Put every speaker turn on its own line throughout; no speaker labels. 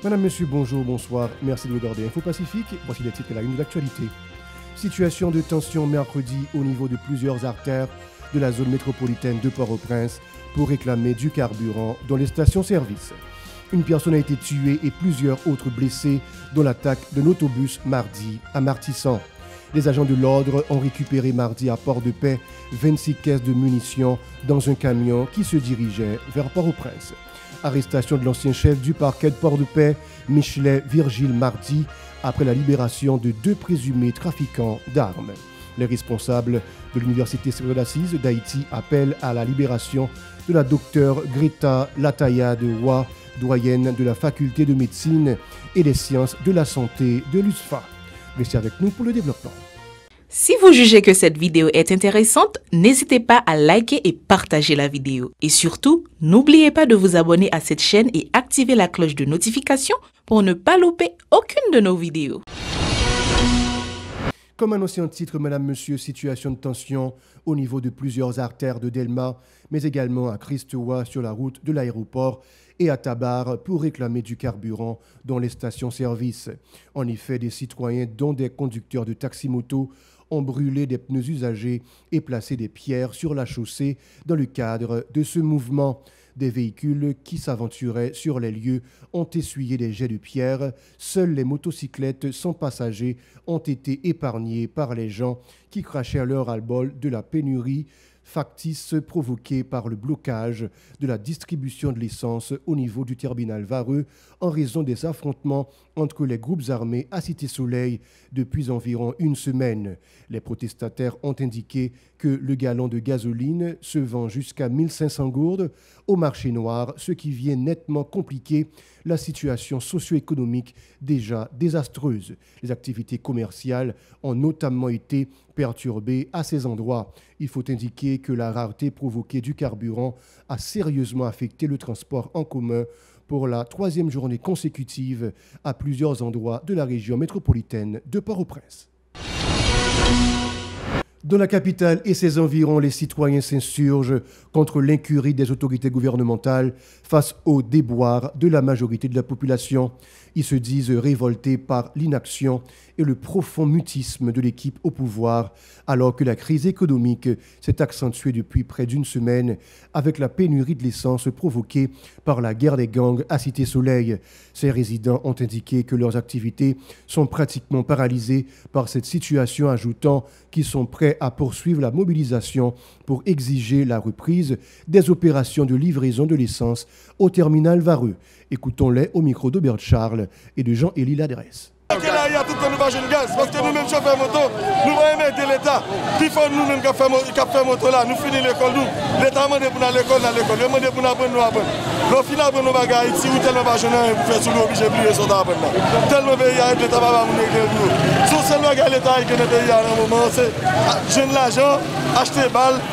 Madame, Monsieur, bonjour, bonsoir. Merci de regarder Info Pacifique. Voici les titres et la une d'actualité. Situation de tension mercredi au niveau de plusieurs artères de la zone métropolitaine de Port-au-Prince pour réclamer du carburant dans les stations-service. Une personne a été tuée et plusieurs autres blessés dans l'attaque d'un autobus mardi à Martissant. Les agents de l'ordre ont récupéré mardi à Port-de-Paix 26 caisses de munitions dans un camion qui se dirigeait vers Port-au-Prince. Arrestation de l'ancien chef du parquet de Port-de-Paix, Michelet Virgile, mardi, après la libération de 2 présumés trafiquants d'armes. Les responsables de l'Université Séculaire d'Assise d'Haïti appellent à la libération de la docteure Greta Lataya-de-Roy, doyenne de la faculté de médecine et des sciences de la santé de l'USFA. Restez avec nous pour le développement.
Si vous jugez que cette vidéo est intéressante, n'hésitez pas à liker et partager la vidéo. Et surtout, n'oubliez pas de vous abonner à cette chaîne et activer la cloche de notification pour ne pas louper aucune de nos vidéos.
Comme annoncé en titre, Madame, Monsieur, situation de tension au niveau de plusieurs artères de Delma, mais également à Christoua sur la route de l'aéroport et à Tabar pour réclamer du carburant dans les stations-service. En effet, des citoyens, dont des conducteurs de taxi-moto, ont brûlé des pneus usagés et placé des pierres sur la chaussée dans le cadre de ce mouvement. Des véhicules qui s'aventuraient sur les lieux ont essuyé des jets de pierre. Seules les motocyclettes sans passagers ont été épargnées par les gens qui crachaient leur ras-le-bol de la pénurie factice provoquée par le blocage de la distribution de l'essence au niveau du terminal Vareux en raison des affrontements entre les groupes armés à Cité-Soleil depuis environ une semaine. Les protestataires ont indiqué que le gallon de gasoline se vend jusqu'à 1500 gourdes au marché noir, ce qui vient nettement compliquer la situation socio-économique déjà désastreuse. Les activités commerciales ont notamment été perturbées à ces endroits. Il faut indiquer que la rareté provoquée du carburant a sérieusement affecté le transport en commun pour la 3e journée consécutive à plusieurs endroits de la région métropolitaine de Port-au-Prince. Dans la capitale et ses environs, les citoyens s'insurgent contre l'incurie des autorités gouvernementales face aux déboires de la majorité de la population. Ils se disent révoltés par l'inaction et le profond mutisme de l'équipe au pouvoir, alors que la crise économique s'est accentuée depuis près d'une semaine avec la pénurie de l'essence provoquée par la guerre des gangs à Cité-Soleil. Ces résidents ont indiqué que leurs activités sont pratiquement paralysées par cette situation, ajoutant qu'ils sont prêts à poursuivre la mobilisation pour exiger la reprise des opérations de livraison de l'essence au terminal Vareux. Écoutons-les au micro d'Aubert Charles et de Jean-Élie Ladresse.
Il y a tout le temps nous gaz parce que nous-mêmes chauffeurs moto, nous voyons aider l'État. Puis faut nous-mêmes qui faisons moto là, nous finissons l'école nous. L'État demande pour nous l'école, il demande pour nous apprendre, nous apprendre. Nous finissons nos bagages ici où tellement pas jeune pour faire sous nous obligé de plier sur ta apprendre. Tellement pays a l'État va nous régler nous. Sur seul bagage l'État qui dans pays à un moment c'est jeune l'argent, acheter balles,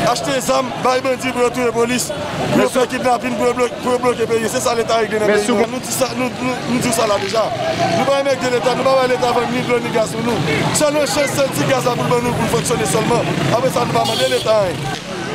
acheter armes, bail bandit pour retrouver police, pour faire kidnapping pour bloquer pays. C'est ça l'État régler dans pays. Nous disons ça là déjà. Nous pas de l'État, nous ne pouvons pas l'État avec ni de ni gaz pour nous. Seulement, c'est gaz pour nous pour fonctionner seulement. Après ça, nous ne pouvons pas demander l'État.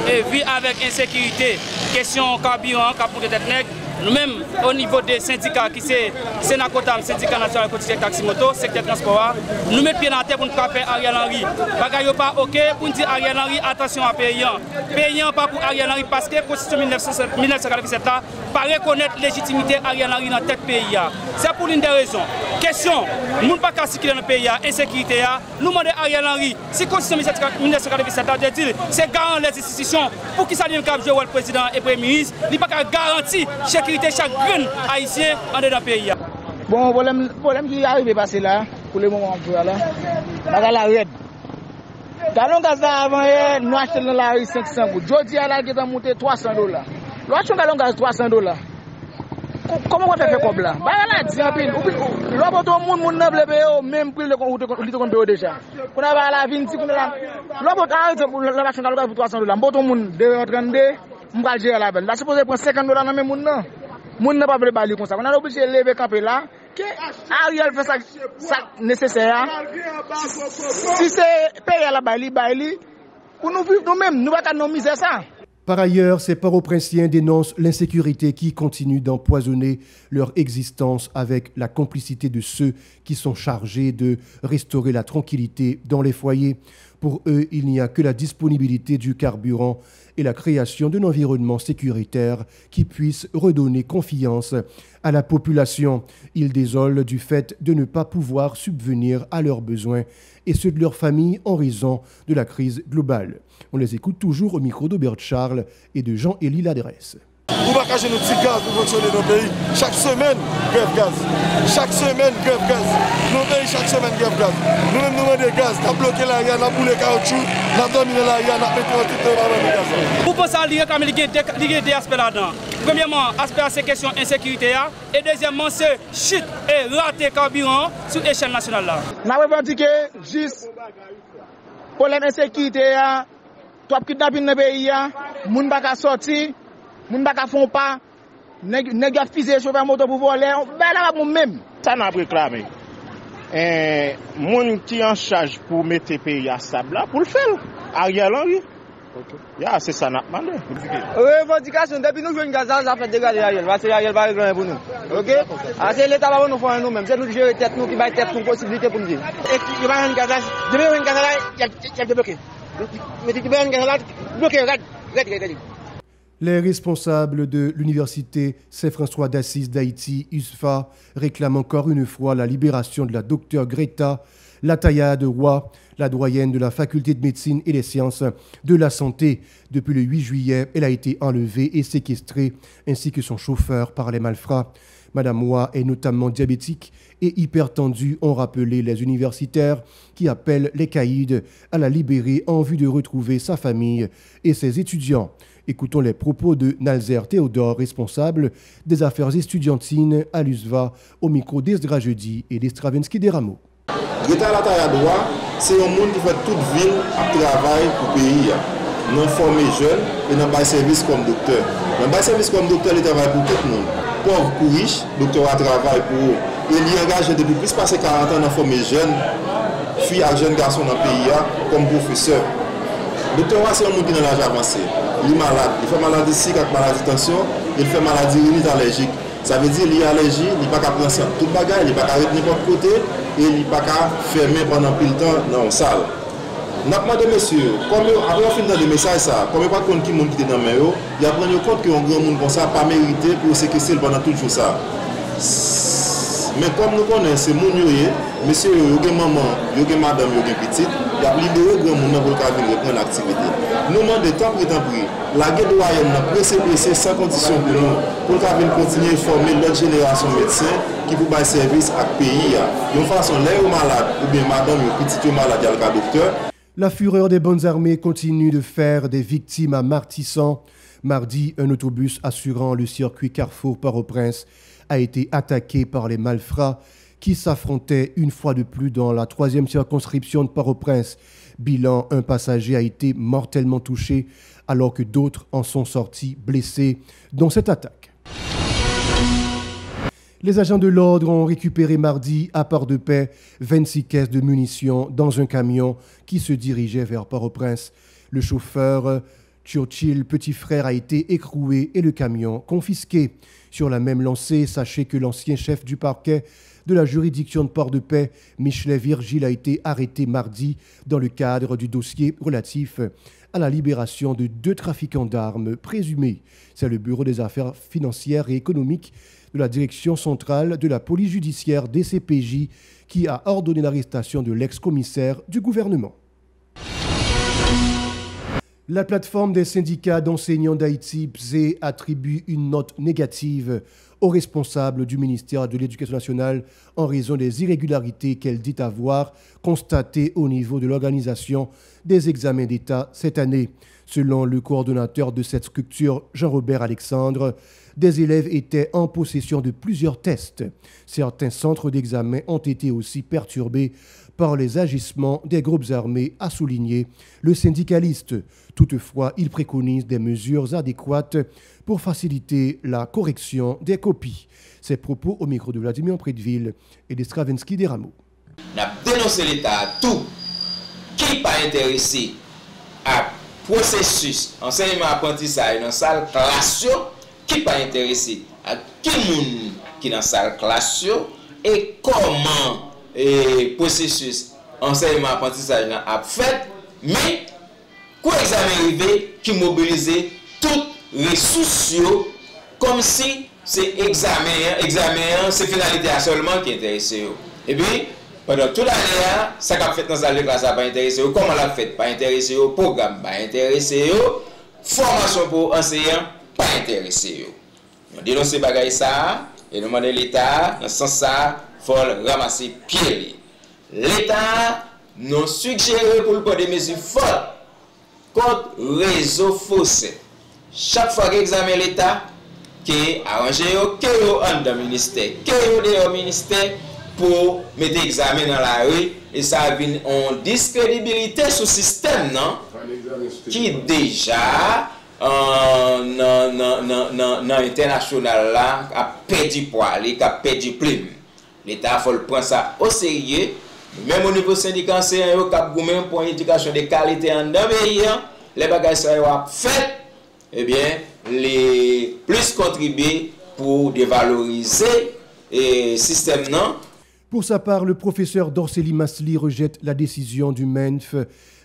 Et vu avec insécurité, question carburant, pour être nègre, nous-mêmes, au niveau des syndicats qui c'est Sénacotam, syndicat national de taxi moto, secteur transport, nous mettons pied dans la tête pour nous faire Ariel Henry. Bagaille pas OK pour nous dire Ariel Henry, attention à payant. Payant pas pour Ariel Henry parce que la Constitution 1997 là, pas reconnaître la légitimité Ariel Henry dans la tête pays. C'est pour l'une des raisons. Question, nous ne pouvons pas circuler dans le pays, insécurité, nous demandons Ariel Henry, si la Constitution 1997 là, c'est garantir les institutions pour qu'il s'allie le président et le Premier ministre, il n'y a pas garantir chaque grain haïtien en dedans le pays.
Bon, le problème qui arrive à passer là, pour le moment, là, la red. Galon gaz avant, nous achetons dans la rue 500 gouttes. Jodi à la guette a monté $300. L'autre galon gaz $300. Comment on fait comme là? Bah là, dis en pile. L'autre tout le monde n'a pas payé même prix le qu'on déjà. On a la vie si on là. L'autre arrête la machine galon gaz pour $300. Bon tout le monde 232, on va gérer la belle. Là supposé prendre $50 dans même monde non. Monde n'a pas voulu bailler comme ça. On a obligé de lever camper là. Ariel fait ça nécessaire. Si c'est payer la baille, pour nous vivre nous-mêmes, nous pas nous miser ça.
Par ailleurs, ces Port-au-Prinsiens dénoncent l'insécurité qui continue d'empoisonner leur existence avec la complicité de ceux qui sont chargés de restaurer la tranquillité dans les foyers. Pour eux, il n'y a que la disponibilité du carburant et la création d'un environnement sécuritaire qui puisse redonner confiance à la population. Ils désolent du fait de ne pas pouvoir subvenir à leurs besoins et ceux de leur famille en raison de la crise globale. On les écoute toujours au micro d'Aubert Charles et de Jean-Élie Ladresse.
Vous ne cacher nos petits gaz pour fonctionner dans le pays. Chaque semaine, grève gaz. Chaque semaine, grève gaz. Nos pays, chaque semaine, grève gaz. Nous-mêmes, nous demandons gaz. Nous avons bloqué l'arrière, nous avons boulé caoutchouc, nous avons dominé l'arrière, nous avons pété tout le gaz.
Pour penser à l'IA, comme il y a des aspects là-dedans. Premièrement, aspect c'est question insécurité. Et deuxièmement, c'est chute et raté carburant sur l'échelle nationale.
Nous avons revendiqué juste problème insécurité. Toi, kidnapping dans le pays, les gens ne peuvent pas sortir. Les gens ne font pas, les gens fusent chauffeur moto pour voler, ben là, même.
Ça n'a pas réclamé. Les gens qui sont en charge pour mettre le pays à sable là, pour le faire. Ariel Henry. C'est ça n'a pas demandé.
Revendication, depuis nous jouons une gaz, ça fait dégager Ariel, parce que Ariel va régler pour nous. Ok? C'est l'État va nous faire nous-mêmes, c'est nous qui gérons tête, nous qui baillons tête, nous possibilité pour nous dire. Et il va une gaz, depuis une gaz là, il y a bloqué. Mais tu vas une gaz là, bloqué, regarde.
Les responsables de l'Université Saint-François d'Assise d'Haïti, USFA, réclament encore une fois la libération de la docteure Greta Latayade Roy, la doyenne de la Faculté de médecine et des sciences de la santé. Depuis le 8 juillet, elle a été enlevée et séquestrée, ainsi que son chauffeur par les malfrats. Madame Roy est notamment diabétique et hypertendue, ont rappelé les universitaires qui appellent les caïds à la libérer en vue de retrouver sa famille et ses étudiants. Écoutons les propos de Nalzer Théodore, responsable des affaires estudiantines à l'USVA, au micro d'Esdra Jeudi et d'Estravensky Deramo.
Greta Latayade Roy, c'est un monde qui fait toute ville à travail pour le pays. Nous formés jeunes et nous avons service comme docteur. Nous avons service comme docteur, il travaille pour tout le monde. Pauvre ou riche, docteur a travail pour eux. Et il est engagé depuis plus de 40 ans dans former jeunes filles et jeunes garçons dans le pays comme professeur. Docteur, c'est un monde qui est dans l'âge avancé. Il est malade. Il fait maladie psychique avec maladie de tension. Il fait maladie rhinite allergique. Ça veut dire qu'il est allergique, il n'est pas capable de prendre tout le bagage, il n'est pas capable de n'importe côté et il n'est pas capable de fermer pendant plus de temps dans la salle. Nous avons demandé, monsieur, après on finit dans le message, comme il n'y a pas de monde qui est dans le mail, il y a pris compte qu'un grand monde comme ça n'a pas mérité pour séquestrer pendant tout le jour ça. Mais comme nous connaissons, c'est mon monsieur, il y a maman, il y a madame, il y a petite, il y a libéré grand monde pour venir reprendre l'activité. Nous demandons tant pris, la guerre doyenne n'a pressé sans condition pour nous, pour venir continuer à former l'autre génération de médecins qui pour faire service à ce pays. De façon, les malades, ou bien madame, ou petite malade, il y a le docteur.
La fureur des bonnes armées continue de faire des victimes à Martissant. Mardi, un autobus assurant le circuit Carrefour-Port-au-Prince a été attaqué par les malfrats qui s'affrontaient une fois de plus dans la 3e circonscription de Port-au-Prince. Bilan, un passager a été mortellement touché alors que d'autres en sont sortis blessés dans cette attaque. Les agents de l'ordre ont récupéré mardi à Port-de-Paix 26 caisses de munitions dans un camion qui se dirigeait vers Port-au-Prince. Le chauffeur Churchill, petit frère, a été écroué et le camion confisqué. Sur la même lancée, sachez que l'ancien chef du parquet de la juridiction de Port-de-Paix, Michelet Virgile, a été arrêté mardi dans le cadre du dossier relatif à la libération de 2 trafiquants d'armes présumés. C'est le Bureau des affaires financières et économiques de la direction centrale de la police judiciaire DCPJ qui a ordonné l'arrestation de l'ex-commissaire du gouvernement. La plateforme des syndicats d'enseignants d'Haïti, PSE, attribue une note négative aux responsables du ministère de l'Éducation nationale en raison des irrégularités qu'elle dit avoir constatées au niveau de l'organisation des examens d'État cette année. Selon le coordonnateur de cette structure, Jean-Robert Alexandre, des élèves étaient en possession de plusieurs tests. Certains centres d'examen ont été aussi perturbés par les agissements des groupes armés, a souligné le syndicaliste. Toutefois, il préconise des mesures adéquates pour faciliter la correction des copies. Ces propos au micro de Vladimir Prédeville et de Stravensky Deramo.
On a dénoncé l'État à tout qui n'est pas intéressé à processus enseignement-apprentissage dans la salle classe qui pas intéressé à qui monde qui dans la salle classe et comment le processus enseignement-apprentissage a fait, mais quoi examen arrivé qui mobilise toutes les ressources comme si c'est examen, c'est finalité seulement qui intéresse. Et puis, pendant toute l'année, ça qu'a fait dans la salle de classe n'a pas intéressé. Comment l'a fait pas intéressé, programme pas intéressé, formation pour enseignants pas intéressé. On dénonce ces bagailles ça et demande l'État dans ce sens ça faut ramasser pied. L'État nous suggère pour prendre des mesures fortes contre réseau faussé. Chaque fois qu'il examine l'État, qui est arrangé, qui est dans le ministère, qui est au ministère pour mettre l'examen dans la rue, et ça a une discrédibilité sur le système, non? Qui déjà, dans l'international, là, a perdu poids, a perdu plume. L'État faut le prendre ça au sérieux. Même au niveau syndicat enseignant, qui a goumé pour une éducation de qualité dans le pays, les bagages sont faits, eh bien, les plus contribuer pour dévaloriser le système, non?
Pour sa part, le professeur Dorcely Masli rejette la décision du MENF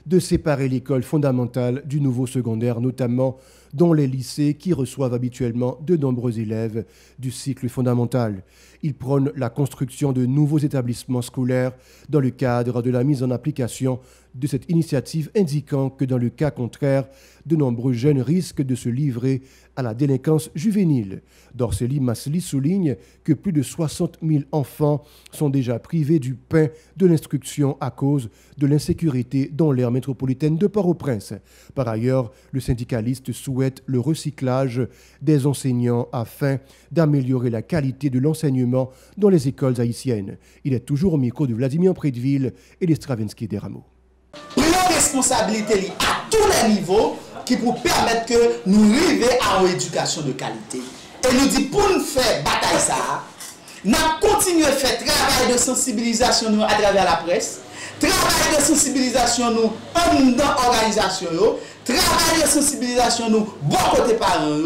de séparer l'école fondamentale du nouveau secondaire, notamment dans les lycées qui reçoivent habituellement de nombreux élèves du cycle fondamental. Il prône la construction de nouveaux établissements scolaires dans le cadre de la mise en application de cette initiative, indiquant que dans le cas contraire, de nombreux jeunes risquent de se livrer à la délinquance juvénile. Dorcely Masli souligne que plus de 60 000 enfants sont déjà privés du pain de l'instruction à cause de l'insécurité dans l'aire métropolitaine de Port-au-Prince. Par ailleurs, le syndicaliste souhaite le recyclage des enseignants afin d'améliorer la qualité de l'enseignement dans les écoles haïtiennes. Il est toujours au micro de Vladimir Prédeville et de Stravinsky des Rameaux.
Prenons responsabilité à tous les niveaux qui pour permettre que nous arrivions à une éducation de qualité. Et nous dit pour nous faire bataille ça, nous continuons à faire travail de sensibilisation nous à travers la presse, travail de sensibilisation nous dans l'organisation, travail de sensibilisation nous bon côté parents,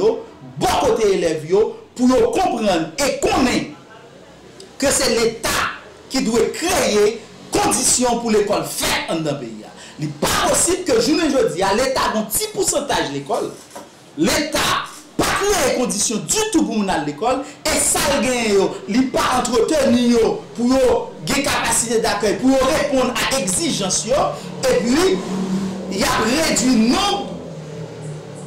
bon côté élèves, pour nous comprendre et connaître que c'est l'État qui doit créer conditions pour l'école faite dans le pays. Il n'est pas possible que je ne dis l'État a un petit pourcentage de l'école. L'État n'a pas créé les conditions du tout pour aller à l'école. Et ça, il n'est pas entretenu pour avoir capacité d'accueil, pour répondre à l'exigence. Et puis, il y a réduit le nombre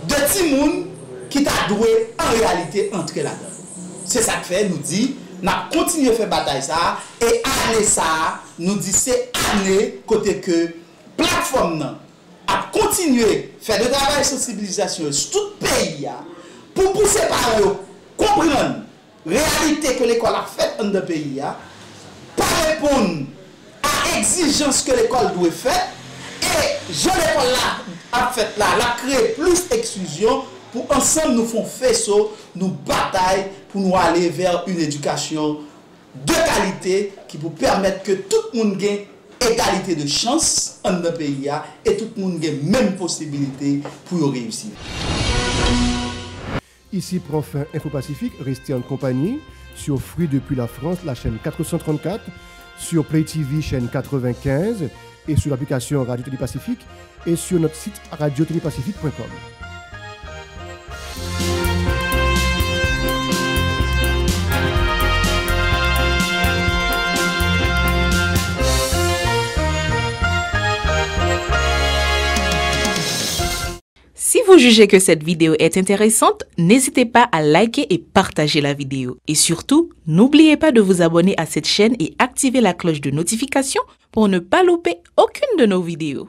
de petits monde qui t'a doué en réalité entrer là-dedans. C'est ça que fait, nous dit, nous continuons à faire bataille ça. Et année ça, nous dit c'est année côté que plateforme a continué à faire de travail de sensibilisation sur tout le pays pour pousser par eux comprendre la réalité que l'école a faite dans le pays, pas répondre à l'exigence que l'école doit faire et je l'école a fait là, la créé plus d'exclusion pour ensemble nous font faisceau, nous bataille pour nous aller vers une éducation de qualité qui vous permettre que tout le monde gagne égalité de chance dans le pays et tout le monde a la même possibilité pour réussir.
Ici prend fin Info Pacifique, restez en compagnie sur Free depuis la France, la chaîne 434, sur Play TV, chaîne 95 et sur l'application Radio Télé Pacifique et sur notre site radiotélépacifique.com.
Si vous jugez que cette vidéo est intéressante, n'hésitez pas à liker et partager la vidéo. Et surtout, n'oubliez pas de vous abonner à cette chaîne et activer la cloche de notification pour ne pas louper aucune de nos vidéos.